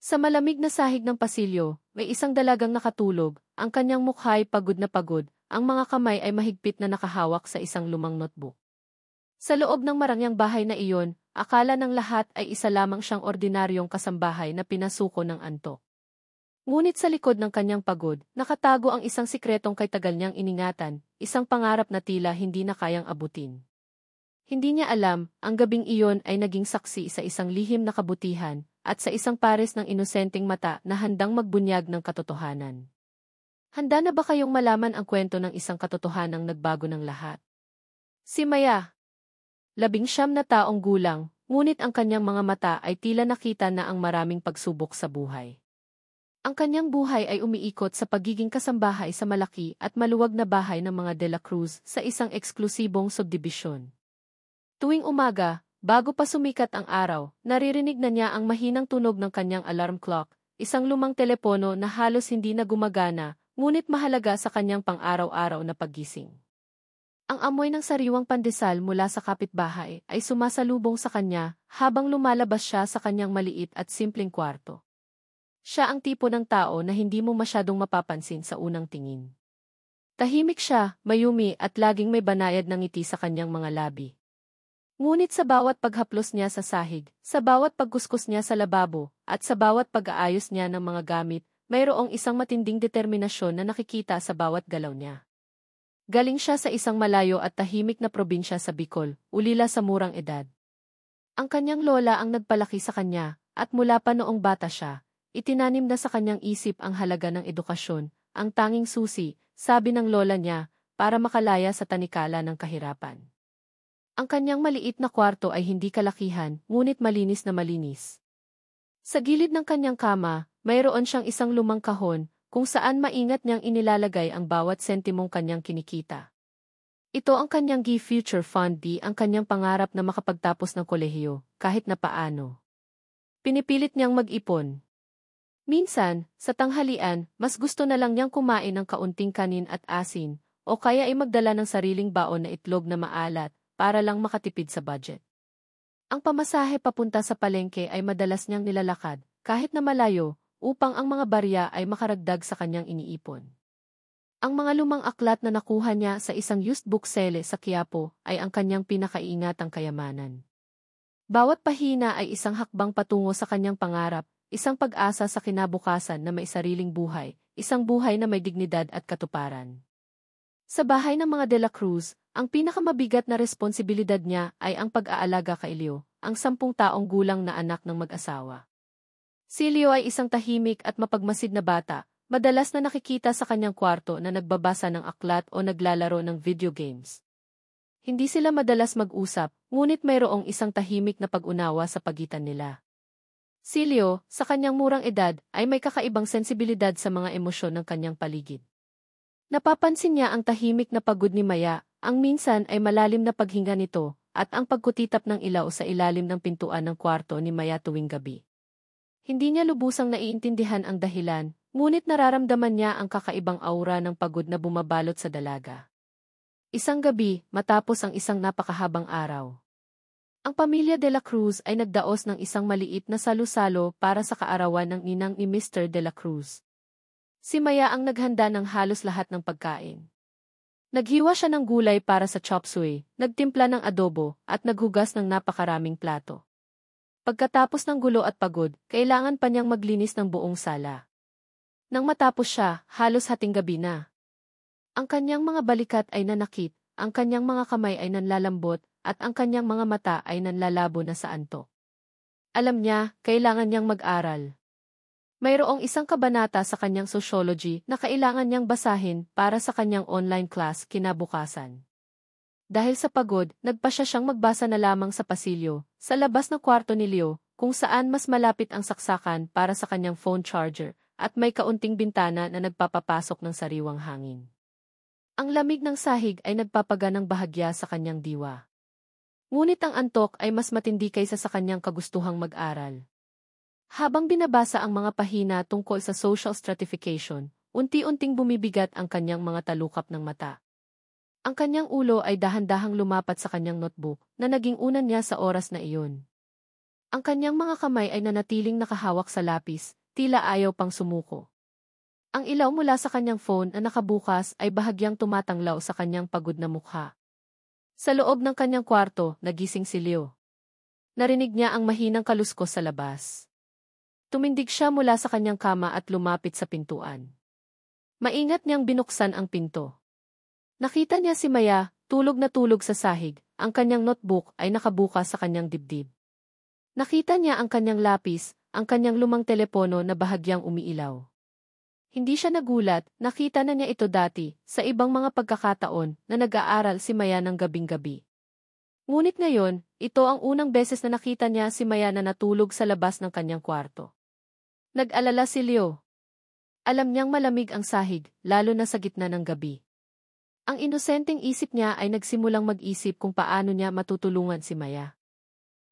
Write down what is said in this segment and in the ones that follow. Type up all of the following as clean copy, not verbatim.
Sa malamig na sahig ng pasilyo, may isang dalagang nakatulog, ang kanyang mukha ay pagod na pagod, ang mga kamay ay mahigpit na nakahawak sa isang lumang notebook. Sa loob ng marangyang bahay na iyon, akala ng lahat ay isa lamang siyang ordinaryong kasambahay na pinasuko ng antok. Ngunit sa likod ng kanyang pagod, nakatago ang isang sikretong kay tagal niyang iningatan, isang pangarap na tila hindi na kayang abutin. Hindi niya alam, ang gabing iyon ay naging saksi sa isang lihim na kabutihan, at sa isang pares ng inosenteng mata na handang magbunyag ng katotohanan. Handa na ba kayong malaman ang kwento ng isang katotohanang nagbago ng lahat? Si Maya, 19 na taong gulang, ngunit ang kanyang mga mata ay tila nakita na ang maraming pagsubok sa buhay. Ang kanyang buhay ay umiikot sa pagiging kasambahay sa malaki at maluwag na bahay ng mga De La Cruz sa isang eksklusibong subdibisyon. Tuwing umaga, bago pa sumikat ang araw, naririnig na niya ang mahinang tunog ng kanyang alarm clock, isang lumang telepono na halos hindi na gumagana, ngunit mahalaga sa kanyang pang-araw-araw na paggising. Ang amoy ng sariwang pandesal mula sa kapitbahay ay sumasalubong sa kanya habang lumalabas siya sa kanyang maliit at simpleng kwarto. Siya ang tipo ng tao na hindi mo masyadong mapapansin sa unang tingin. Tahimik siya, mayumi at laging may banayad ng ngiti sa kanyang mga labi. Ngunit sa bawat paghaplos niya sa sahig, sa bawat pagkuskus niya sa lababo, at sa bawat pag-aayos niya ng mga gamit, mayroong isang matinding determinasyon na nakikita sa bawat galaw niya. Galing siya sa isang malayo at tahimik na probinsya sa Bicol, ulila sa murang edad. Ang kanyang lola ang nagpalaki sa kanya, at mula pa noong bata siya, itinanim na sa kanyang isip ang halaga ng edukasyon, ang tanging susi, sabi ng lola niya, para makalaya sa tanikala ng kahirapan. Ang kanyang maliit na kwarto ay hindi kalakihan, ngunit malinis na malinis. Sa gilid ng kanyang kama, mayroon siyang isang lumang kahon, kung saan maingat niyang inilalagay ang bawat sentimong kanyang kinikita. Ito ang kanyang future fund, ang kanyang pangarap na makapagtapos ng kolehiyo, kahit na paano. Pinipilit niyang mag-ipon. Minsan, sa tanghalian, mas gusto na lang niyang kumain ng kaunting kanin at asin, o kaya ay magdala ng sariling baon na itlog na maalat, para lang makatipid sa budget. Ang pamasahe papunta sa palengke ay madalas niyang nilalakad, kahit na malayo, upang ang mga barya ay makaragdag sa kanyang iniipon. Ang mga lumang aklat na nakuha niya sa isang used book sale sa Quiapo ay ang kanyang pinakaiingatang kayamanan. Bawat pahina ay isang hakbang patungo sa kanyang pangarap, isang pag-asa sa kinabukasan na may sariling buhay, isang buhay na may dignidad at katuparan. Sa bahay ng mga De La Cruz, ang pinakamabigat na responsibilidad niya ay ang pag-aalaga kay Leo, ang 10 taong gulang na anak ng mag-asawa. Si Leo ay isang tahimik at mapagmasid na bata, madalas na nakikita sa kanyang kwarto na nagbabasa ng aklat o naglalaro ng video games. Hindi sila madalas mag-usap, ngunit mayroong isang tahimik na pag-unawa sa pagitan nila. Si Leo, sa kanyang murang edad, ay may kakaibang sensibilidad sa mga emosyon ng kanyang paligid. Napapansin niya ang tahimik na pagod ni Maya, ang minsan ay malalim na paghinga nito, at ang pagkutitap ng ilaw sa ilalim ng pintuan ng kwarto ni Maya tuwing gabi. Hindi niya lubusang naiintindihan ang dahilan, ngunit nararamdaman niya ang kakaibang aura ng pagod na bumabalot sa dalaga. Isang gabi, matapos ang isang napakahabang araw, ang pamilya De La Cruz ay nagdaos ng isang maliit na salu-salo para sa kaarawan ng ninang ni Mr. De La Cruz. Si Maya ang naghanda ng halos lahat ng pagkain. Naghiwa siya ng gulay para sa chop suey, nagtimpla ng adobo, at naghugas ng napakaraming plato. Pagkatapos ng gulo at pagod, kailangan pa niyang maglinis ng buong sala. Nang matapos siya, halos hating gabi na. Ang kanyang mga balikat ay nanakit, ang kanyang mga kamay ay nanlalambot, at ang kanyang mga mata ay nanlalabo na sa antok. Alam niya, kailangan niyang mag-aral. Mayroong isang kabanata sa kanyang sociology na kailangan niyang basahin para sa kanyang online class kinabukasan. Dahil sa pagod, nagpasya siyang magbasa na lamang sa pasilyo, sa labas ng kwarto ni Leo, kung saan mas malapit ang saksakan para sa kanyang phone charger, at may kaunting bintana na nagpapapasok ng sariwang hangin. Ang lamig ng sahig ay nagpapaganang bahagya sa kanyang diwa. Ngunit ang antok ay mas matindi kaysa sa kanyang kagustuhang mag-aral. Habang binabasa ang mga pahina tungkol sa social stratification, unti-unting bumibigat ang kanyang mga talukap ng mata. Ang kanyang ulo ay dahan-dahang lumapat sa kanyang notebook na naging unan niya sa oras na iyon. Ang kanyang mga kamay ay nanatiling nakahawak sa lapis, tila ayaw pang sumuko. Ang ilaw mula sa kanyang phone na nakabukas ay bahagyang tumatanglaw sa kanyang pagod na mukha. Sa loob ng kanyang kwarto, nagising si Leo. Narinig niya ang mahinang kaluskos sa labas. Tumindig siya mula sa kanyang kama at lumapit sa pintuan. Maingat niyang binuksan ang pinto. Nakita niya si Maya, tulog na tulog sa sahig, ang kanyang notebook ay nakabukas sa kanyang dibdib. Nakita niya ang kanyang lapis, ang kanyang lumang telepono na bahagyang umiilaw. Hindi siya nagulat, nakita na niya ito dati, sa ibang mga pagkakataon na nag-aaral si Maya ng gabing-gabi. Ngunit ngayon, ito ang unang beses na nakita niya si Maya na natulog sa labas ng kanyang kwarto. Nag-alala si Leo. Alam niyang malamig ang sahig, lalo na sa gitna ng gabi. Ang inosenteng isip niya ay nagsimulang mag-isip kung paano niya matutulungan si Maya.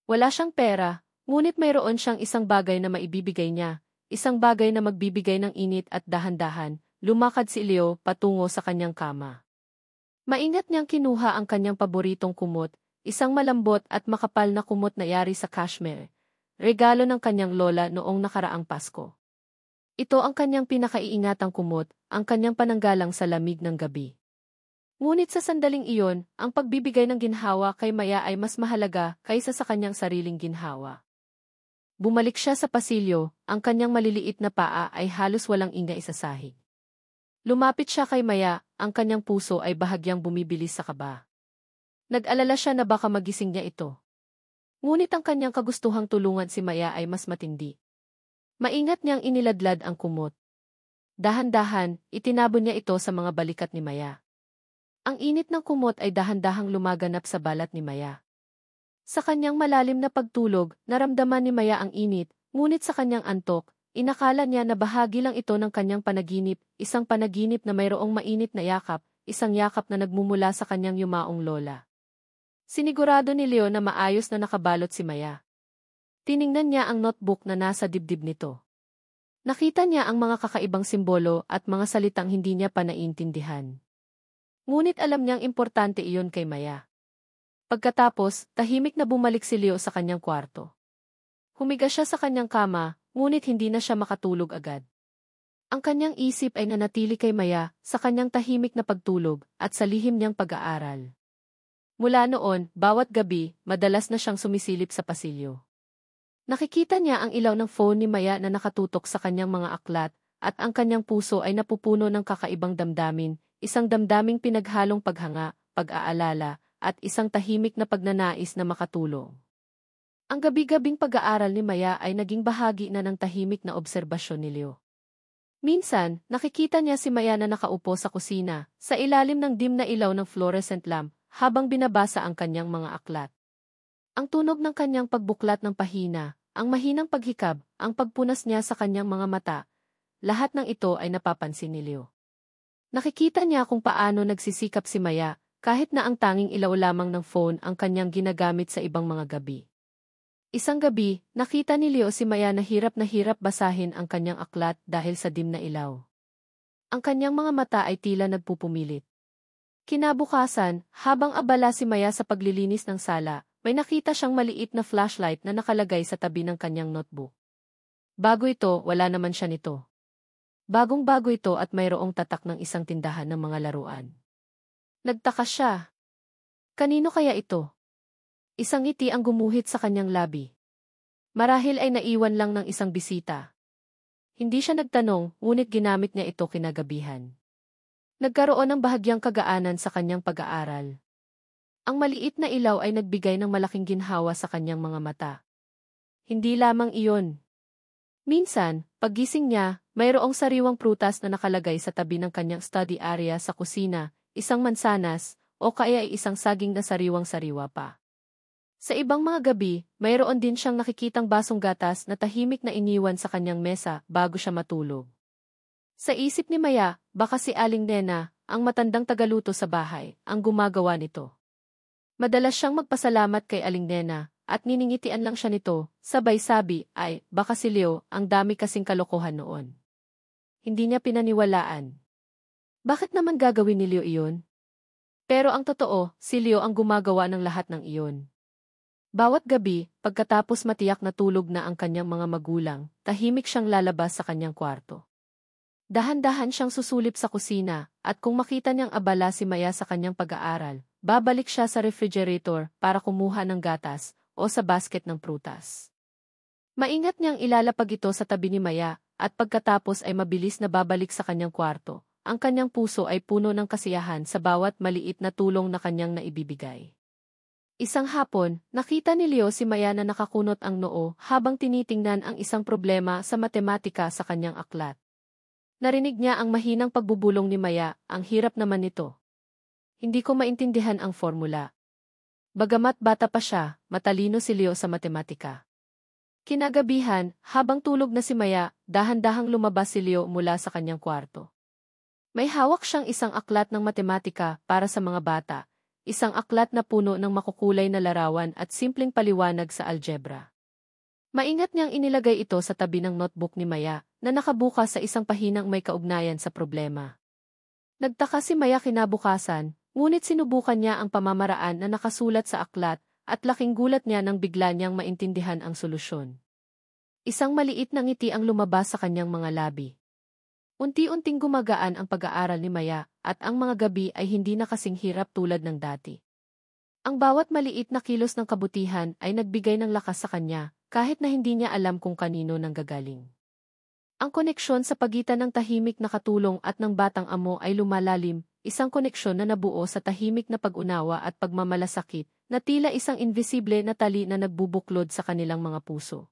Wala siyang pera, ngunit mayroon siyang isang bagay na maibibigay niya, isang bagay na magbibigay ng init at dahan-dahan. Lumakad si Leo patungo sa kanyang kama. Maingat niyang kinuha ang kanyang paboritong kumot, isang malambot at makapal na kumot na yari sa cashmere, regalo ng kanyang lola noong nakaraang Pasko. Ito ang kanyang pinakaiingatang kumot, ang kanyang pananggalang sa lamig ng gabi. Ngunit sa sandaling iyon, ang pagbibigay ng ginhawa kay Maya ay mas mahalaga kaysa sa kanyang sariling ginhawa. Bumalik siya sa pasilyo, ang kanyang maliliit na paa ay halos walang ingay sa sahig. Lumapit siya kay Maya, ang kanyang puso ay bahagyang bumibilis sa kaba. Nag-alala siya na baka magising niya ito. Ngunit ang kanyang kagustuhang tulungan si Maya ay mas matindi. Maingat niyang iniladlad ang kumot. Dahan-dahan, itinabon niya ito sa mga balikat ni Maya. Ang init ng kumot ay dahan-dahang lumaganap sa balat ni Maya. Sa kanyang malalim na pagtulog, naramdaman ni Maya ang init, ngunit sa kanyang antok, inakala niya na bahagi lang ito ng kanyang panaginip, isang panaginip na mayroong mainit na yakap, isang yakap na nagmumula sa kanyang yumaong lola. Sinigurado ni Leo na maayos na nakabalot si Maya. Tiningnan niya ang notebook na nasa dibdib nito. Nakita niya ang mga kakaibang simbolo at mga salitang hindi niya pa naiintindihan. Ngunit alam niyang importante iyon kay Maya. Pagkatapos, tahimik na bumalik si Leo sa kanyang kwarto. Humiga siya sa kanyang kama, ngunit hindi na siya makatulog agad. Ang kanyang isip ay nanatili kay Maya sa kanyang tahimik na pagtulog at sa lihim niyang pag-aaral. Mula noon, bawat gabi, madalas na siyang sumisilip sa pasilyo. Nakikita niya ang ilaw ng phone ni Maya na nakatutok sa kanyang mga aklat, at ang kanyang puso ay napupuno ng kakaibang damdamin, isang damdaming pinaghalong paghanga, pag-aalala, at isang tahimik na pagnanais na makatulong. Ang gabi-gabing pag-aaral ni Maya ay naging bahagi na ng tahimik na obserbasyon ni Leo. Minsan, nakikita niya si Maya na nakaupo sa kusina, sa ilalim ng dim na ilaw ng fluorescent lamp, habang binabasa ang kanyang mga aklat. Ang tunog ng kanyang pagbuklat ng pahina, ang mahinang paghikab, ang pagpunas niya sa kanyang mga mata, lahat ng ito ay napapansin ni Leo. Nakikita niya kung paano nagsisikap si Maya, kahit na ang tanging ilaw lamang ng phone ang kanyang ginagamit sa ibang mga gabi. Isang gabi, nakita ni Leo si Maya na hirap basahin ang kanyang aklat dahil sa dim na ilaw. Ang kanyang mga mata ay tila nagpupumilit. Kinabukasan, habang abala si Maya sa paglilinis ng sala, may nakita siyang maliit na flashlight na nakalagay sa tabi ng kanyang notebook. Bago ito, wala naman siya nito. Bagong-bago ito at mayroong tatak ng isang tindahan ng mga laruan. Nagtaka siya. Kanino kaya ito? Isang ngiti ang gumuhit sa kanyang labi. Marahil ay naiwan lang ng isang bisita. Hindi siya nagtanong, ngunit ginamit niya ito kinagabihan. Nagkaroon ng bahagyang kagaanan sa kanyang pag-aaral. Ang maliit na ilaw ay nagbigay ng malaking ginhawa sa kanyang mga mata. Hindi lamang iyon. Minsan, paggising niya, mayroong sariwang prutas na nakalagay sa tabi ng kanyang study area sa kusina, isang mansanas, o kaya ay isang saging na sariwang-sariwa pa. Sa ibang mga gabi, mayroon din siyang nakikitang basong gatas na tahimik na iniwan sa kanyang mesa bago siya matulog. Sa isip ni Maya, baka si Aling Nena, ang matandang tagaluto sa bahay, ang gumagawa nito. Madalas siyang magpasalamat kay Aling Nena, at niningitian lang siya nito, sabay sabi, ay, baka si Leo, ang dami kasing kalokohan noon. Hindi niya pinaniwalaan. Bakit naman gagawin ni Leo iyon? Pero ang totoo, si Leo ang gumagawa ng lahat ng iyon. Bawat gabi, pagkatapos matiyak na tulog na ang kanyang mga magulang, tahimik siyang lalabas sa kanyang kwarto. Dahan-dahan siyang susulip sa kusina, at kung makita niyang abala si Maya sa kanyang pag-aaral, babalik siya sa refrigerator para kumuha ng gatas o sa basket ng prutas. Maingat niyang ilalapag ito sa tabi ni Maya, at pagkatapos ay mabilis na babalik sa kanyang kwarto. Ang kanyang puso ay puno ng kasiyahan sa bawat maliit na tulong na kanyang naibibigay. Isang hapon, nakita ni Leo si Maya na nakakunot ang noo habang tinitingnan ang isang problema sa matematika sa kanyang aklat. Narinig niya ang mahinang pagbubulong ni Maya, ang hirap naman nito. Hindi ko maintindihan ang formula. Bagamat bata pa siya, matalino si Leo sa matematika. Kinagabihan, habang tulog na si Maya, dahan-dahang lumabas si Leo mula sa kanyang kwarto. May hawak siyang isang aklat ng matematika para sa mga bata, isang aklat na puno ng makukulay na larawan at simpleng paliwanag sa algebra. Maingat niyang inilagay ito sa tabi ng notebook ni Maya, na nakabukas sa isang pahinang may kaugnayan sa problema. Nagtaka si Maya kinabukasan, ngunit sinubukan niya ang pamamaraan na nakasulat sa aklat, at laking gulat niya nang bigla niyang maintindihan ang solusyon. Isang maliit na ngiti ang lumabas sa kanyang mga labi. Unti-unting gumagaan ang pag-aaral ni Maya, at ang mga gabi ay hindi na kasing hirap tulad ng dati. Ang bawat maliit na kilos ng kabutihan ay nagbigay ng lakas sa kanya, kahit na hindi niya alam kung kanino nanggagaling. Ang koneksyon sa pagitan ng tahimik na katulong at ng batang amo ay lumalalim, isang koneksyon na nabuo sa tahimik na pag-unawa at pagmamalasakit, na tila isang invisible na tali na nagbubuklod sa kanilang mga puso.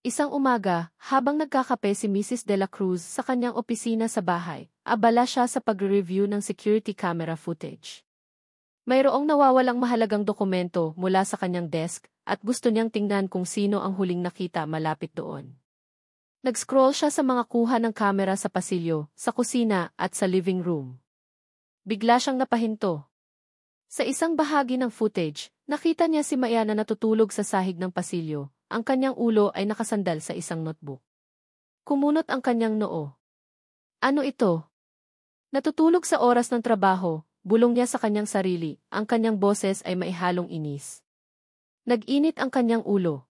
Isang umaga, habang nagkakape si Mrs. De La Cruz sa kanyang opisina sa bahay, abala siya sa pag-review ng security camera footage. Mayroong nawawalang mahalagang dokumento mula sa kanyang desk, at gusto niyang tingnan kung sino ang huling nakita malapit doon. Nag-scroll siya sa mga kuha ng kamera sa pasilyo, sa kusina at sa living room. Bigla siyang napahinto. Sa isang bahagi ng footage, nakita niya si Maya na natutulog sa sahig ng pasilyo, ang kanyang ulo ay nakasandal sa isang notebook. Kumunot ang kanyang noo. Ano ito? Natutulog sa oras ng trabaho, bulong niya sa kanyang sarili, ang kanyang boses ay maihalong inis. Nag-init ang kanyang ulo.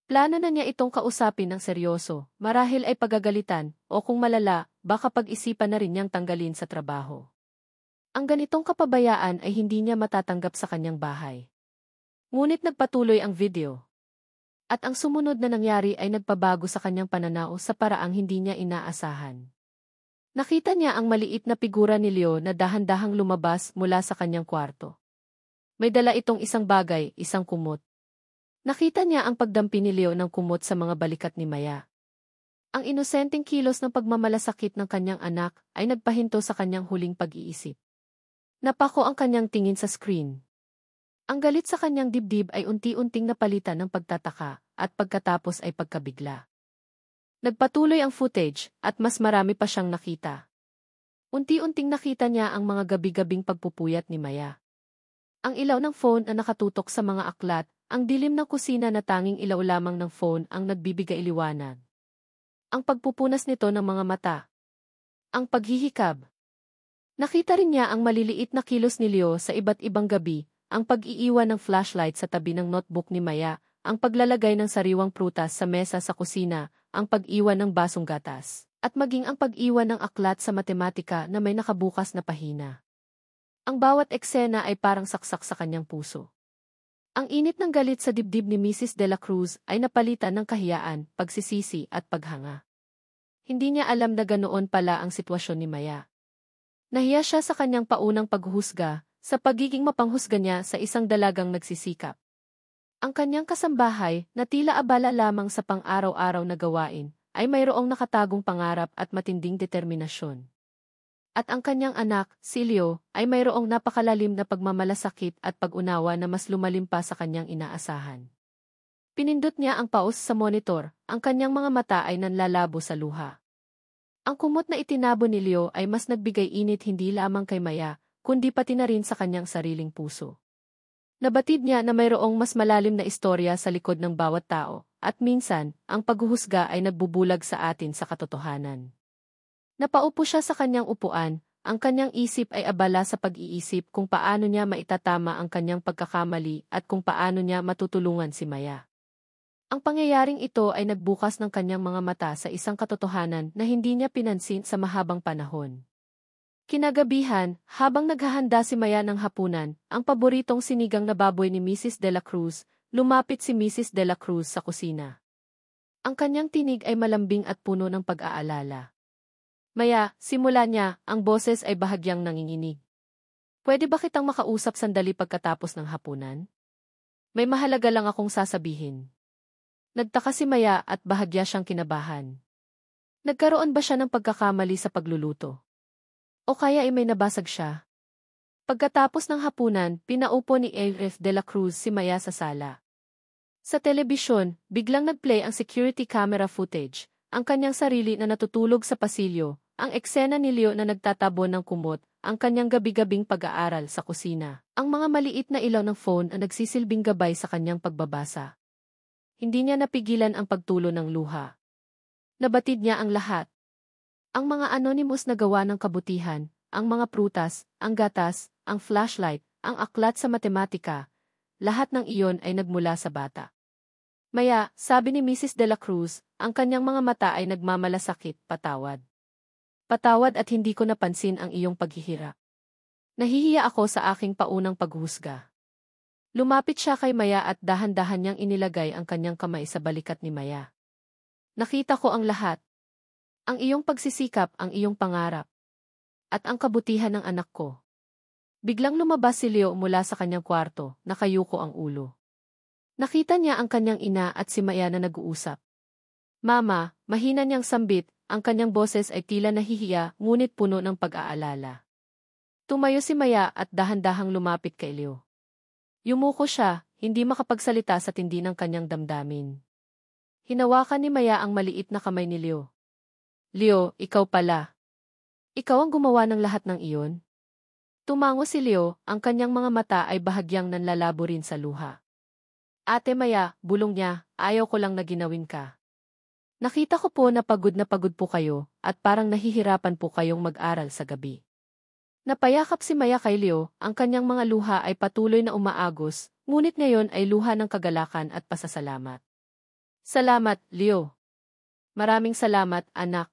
Plano na niya itong kausapin ng seryoso, marahil ay pagagalitan, o kung malala, baka pag-isipan na rin niyang tanggalin sa trabaho. Ang ganitong kapabayaan ay hindi niya matatanggap sa kanyang bahay. Ngunit nagpatuloy ang video. At ang sumunod na nangyari ay nagpabago sa kanyang pananaw sa paraang hindi niya inaasahan. Nakita niya ang maliit na figura ni Leo na dahan-dahang lumabas mula sa kanyang kwarto. May dala itong isang bagay, isang kumot. Nakita niya ang pagdampi ni Leo ng kumot sa mga balikat ni Maya. Ang inosenteng kilos ng pagmamalasakit ng kanyang anak ay nagpahinto sa kanyang huling pag-iisip. Napako ang kanyang tingin sa screen. Ang galit sa kanyang dibdib ay unti-unting napalitan ng pagtataka, at pagkatapos ay pagkabigla. Nagpatuloy ang footage, at mas marami pa siyang nakita. Unti-unting nakita niya ang mga gabi-gabing pagpupuyat ni Maya. Ang ilaw ng phone na nakatutok sa mga aklat, ang dilim ng kusina na tanging ilaw lamang ng phone ang nagbibigay liwanag. Ang pagpupunas nito ng mga mata. Ang paghihikab. Nakita rin niya ang maliliit na kilos ni Leo sa iba't ibang gabi, ang pag-iiwan ng flashlight sa tabi ng notebook ni Maya, ang paglalagay ng sariwang prutas sa mesa sa kusina, ang pag-iwan ng basong gatas, at maging ang pag-iwan ng aklat sa matematika na may nakabukas na pahina. Ang bawat eksena ay parang saksak sa kanyang puso. Ang init ng galit sa dibdib ni Mrs. De La Cruz ay napalitan ng kahiyaan, pagsisisi at paghanga. Hindi niya alam na ganoon pala ang sitwasyon ni Maya. Nahiya siya sa kanyang paunang paghuhusga, sa pagiging mapanghusga niya sa isang dalagang nagsisikap. Ang kanyang kasambahay, na tila abala lamang sa pang-araw-araw na gawain, ay mayroong nakatagong pangarap at matinding determinasyon. At ang kanyang anak, si Leo, ay mayroong napakalalim na pagmamalasakit at pag-unawa na mas lumalim pa sa kanyang inaasahan. Pinindot niya ang pause sa monitor, ang kanyang mga mata ay nanlalabo sa luha. Ang kumot na itinabo ni Leo ay mas nagbigay init hindi lamang kay Maya, kundi pati na rin sa kanyang sariling puso. Nabatid niya na mayroong mas malalim na istorya sa likod ng bawat tao, at minsan, ang paghuhusga ay nagbubulag sa atin sa katotohanan. Napaupo siya sa kanyang upuan, ang kanyang isip ay abala sa pag-iisip kung paano niya maitatama ang kanyang pagkakamali at kung paano niya matutulungan si Maya. Ang pangyayaring ito ay nagbukas ng kanyang mga mata sa isang katotohanan na hindi niya pinansin sa mahabang panahon. Kinagabihan, habang naghahanda si Maya ng hapunan, ang paboritong sinigang na baboy ni Mrs. De La Cruz, lumapit si Mrs. De La Cruz sa kusina. Ang kanyang tinig ay malambing at puno ng pag-aalala. Maya, simula niya, ang boses ay bahagyang nanginginig. Pwede ba kitang makausap sandali pagkatapos ng hapunan? May mahalaga lang akong sasabihin. Nagtaka si Maya at bahagya siyang kinabahan. Nagkaroon ba siya ng pagkakamali sa pagluluto? O kaya ay may nabasag siya? Pagkatapos ng hapunan, pinaupo ni A.F. De La Cruz si Maya sa sala. Sa telebisyon, biglang nag-play ang security camera footage, ang kanyang sarili na natutulog sa pasilyo, ang eksena ni Leo na nagtatabon ng kumot, ang kanyang gabi-gabing pag-aaral sa kusina, ang mga maliit na ilaw ng phone na nagsisilbing gabay sa kanyang pagbabasa. Hindi niya napigilan ang pagtulo ng luha. Nabatid niya ang lahat. Ang mga anonymous na gawa ng kabutihan, ang mga prutas, ang gatas, ang flashlight, ang aklat sa matematika, lahat ng iyon ay nagmula sa bata. Maya, sabi ni Mrs. De La Cruz, ang kanyang mga mata ay nagmamalasakit, patawad. Patawad at hindi ko napansin ang iyong paghihirap. Nahihiya ako sa aking paunang paghusga. Lumapit siya kay Maya at dahan-dahan niyang inilagay ang kanyang kamay sa balikat ni Maya. Nakita ko ang lahat. Ang iyong pagsisikap, ang iyong pangarap. At ang kabutihan ng anak ko. Biglang lumabas si Leo mula sa kanyang kwarto, nakayuko ang ulo. Nakita niya ang kanyang ina at si Maya na nag-uusap. Mama, mahina niyang sambit, ang kanyang boses ay tila nahihiya ngunit puno ng pag-aalala. Tumayo si Maya at dahan-dahang lumapit kay Leo. Yumuko siya, hindi makapagsalita sa tindi ng kanyang damdamin. Hinawakan ni Maya ang maliit na kamay ni Leo. Leo, ikaw pala. Ikaw ang gumawa ng lahat ng iyon? Tumango si Leo, ang kanyang mga mata ay bahagyang nanlalabo rin sa luha. Ate Maya, bulong niya, ayaw ko lang na ginawin ka. Nakita ko po na pagod po kayo, at parang nahihirapan po kayong mag-aral sa gabi. Napayakap si Maya kay Leo, ang kanyang mga luha ay patuloy na umaagos, ngunit ngayon ay luha ng kagalakan at pasasalamat. Salamat, Leo. Maraming salamat, anak.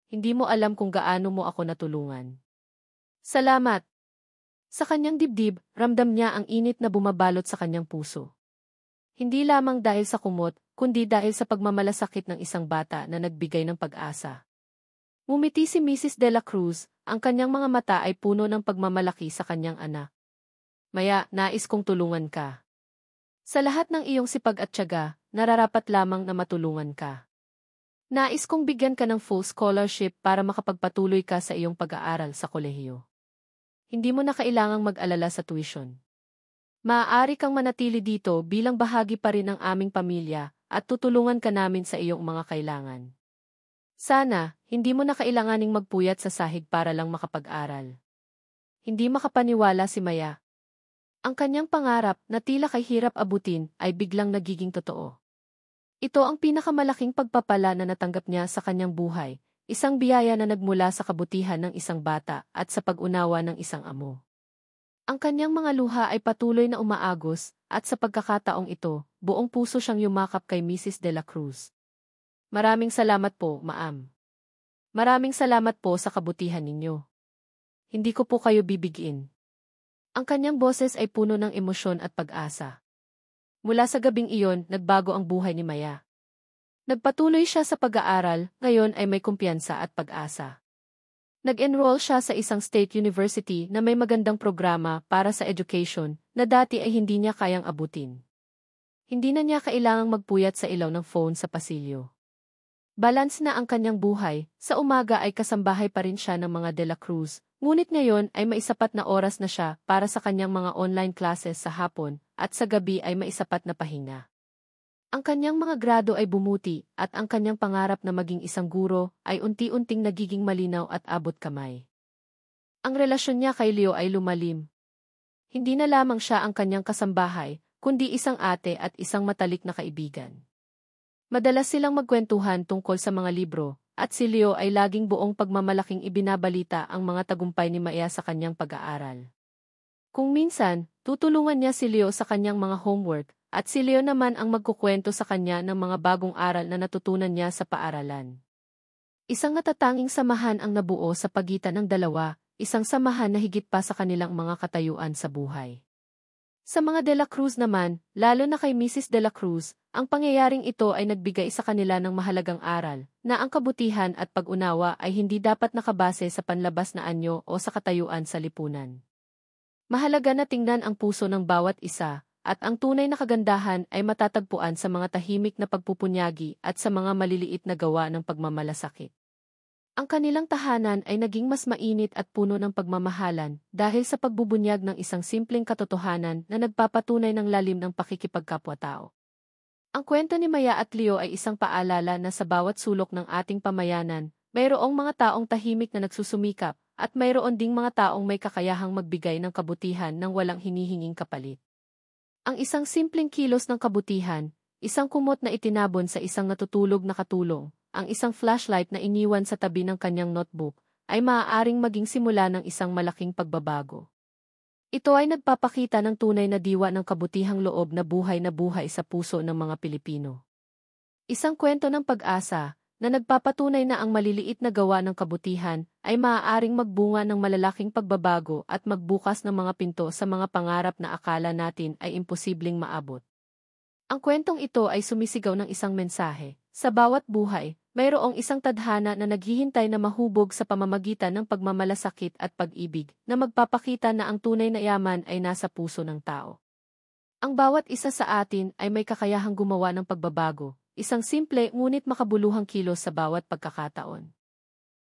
Hindi mo alam kung gaano mo ako natulungan. Salamat. Sa kanyang dibdib, ramdam niya ang init na bumabalot sa kanyang puso. Hindi lamang dahil sa kumot, kundi dahil sa pagmamalasakit ng isang bata na nagbigay ng pag-asa. Ngumiti si Mrs. De La Cruz, ang kanyang mga mata ay puno ng pagmamalaki sa kanyang anak. Maya, nais kong tulungan ka. Sa lahat ng iyong sipag at tiyaga, nararapat lamang na matulungan ka. Nais kong bigyan ka ng full scholarship para makapagpatuloy ka sa iyong pag-aaral sa kolehiyo. Hindi mo na kailangang mag-alala sa tuition. Maaari kang manatili dito bilang bahagi pa rin ng aming pamilya at tutulungan ka namin sa iyong mga kailangan. Sana, hindi mo na kailanganing magpuyat sa sahig para lang makapag-aral. Hindi makapaniwala si Maya. Ang kanyang pangarap na tila kay hirap abutin ay biglang nagiging totoo. Ito ang pinakamalaking pagpapala na natanggap niya sa kanyang buhay, isang biyaya na nagmula sa kabutihan ng isang bata at sa pag-unawa ng isang amo. Ang kanyang mga luha ay patuloy na umaagos, at sa pagkakataong ito, buong puso siyang yumakap kay Mrs. De La Cruz. Maraming salamat po, Ma'am. Maraming salamat po sa kabutihan ninyo. Hindi ko po kayo bibigin. Ang kanyang boses ay puno ng emosyon at pag-asa. Mula sa gabing iyon, nagbago ang buhay ni Maya. Nagpatuloy siya sa pag-aaral, ngayon ay may kumpiyansa at pag-asa. Nag-enroll siya sa isang state university na may magandang programa para sa education na dati ay hindi niya kayang abutin. Hindi na niya kailangang magpuyat sa ilaw ng phone sa pasilyo. Balance na ang kanyang buhay, sa umaga ay kasambahay pa rin siya ng mga De La Cruz, ngunit ngayon ay maisapat na oras na siya para sa kanyang mga online classes sa hapon, at sa gabi ay maisapat na pahinga. Ang kanyang mga grado ay bumuti, at ang kanyang pangarap na maging isang guro ay unti-unting nagiging malinaw at abot kamay. Ang relasyon niya kay Leo ay lumalim. Hindi na lamang siya ang kanyang kasambahay, kundi isang ate at isang matalik na kaibigan. Madalas silang magkwentuhan tungkol sa mga libro, at si Leo ay laging buong pagmamalaking ibinabalita ang mga tagumpay ni Maya sa kanyang pag-aaral. Kung minsan, tutulungan niya si Leo sa kanyang mga homework, at si Leo naman ang magkukwento sa kanya ng mga bagong aral na natutunan niya sa paaralan. Isang natatanging samahan ang nabuo sa pagitan ng dalawa, isang samahan na higit pa sa kanilang mga katayuan sa buhay. Sa mga De La Cruz naman, lalo na kay Mrs. De La Cruz, ang pangyayaring ito ay nagbigay sa kanila ng mahalagang aral, na ang kabutihan at pag-unawa ay hindi dapat nakabase sa panlabas na anyo o sa katayuan sa lipunan. Mahalaga na tingnan ang puso ng bawat isa, at ang tunay na kagandahan ay matatagpuan sa mga tahimik na pagpupunyagi at sa mga maliliit na gawa ng pagmamalasakit. Ang kanilang tahanan ay naging mas mainit at puno ng pagmamahalan dahil sa pagbubunyag ng isang simpleng katotohanan na nagpapatunay ng lalim ng pakikipagkapwa-tao. Ang kwento ni Maya at Leo ay isang paalala na sa bawat sulok ng ating pamayanan, mayroong mga taong tahimik na nagsusumikap, at mayroon ding mga taong may kakayahang magbigay ng kabutihan nang walang hinihinging kapalit. Ang isang simpleng kilos ng kabutihan, isang kumot na itinabon sa isang natutulog na katulong, ang isang flashlight na iniwan sa tabi ng kanyang notebook, ay maaaring maging simula ng isang malaking pagbabago. Ito ay nagpapakita ng tunay na diwa ng kabutihang loob na buhay sa puso ng mga Pilipino. Isang kwento ng pag-asa, na nagpapatunay na ang maliliit na gawa ng kabutihan ay maaaring magbunga ng malalaking pagbabago at magbukas ng mga pinto sa mga pangarap na akala natin ay imposibleng maabot. Ang kwentong ito ay sumisigaw ng isang mensahe. Sa bawat buhay, mayroong isang tadhana na naghihintay na mahubog sa pamamagitan ng pagmamalasakit at pag-ibig, na magpapakita na ang tunay na yaman ay nasa puso ng tao. Ang bawat isa sa atin ay may kakayahang gumawa ng pagbabago, isang simple ngunit makabuluhang kilos sa bawat pagkakataon.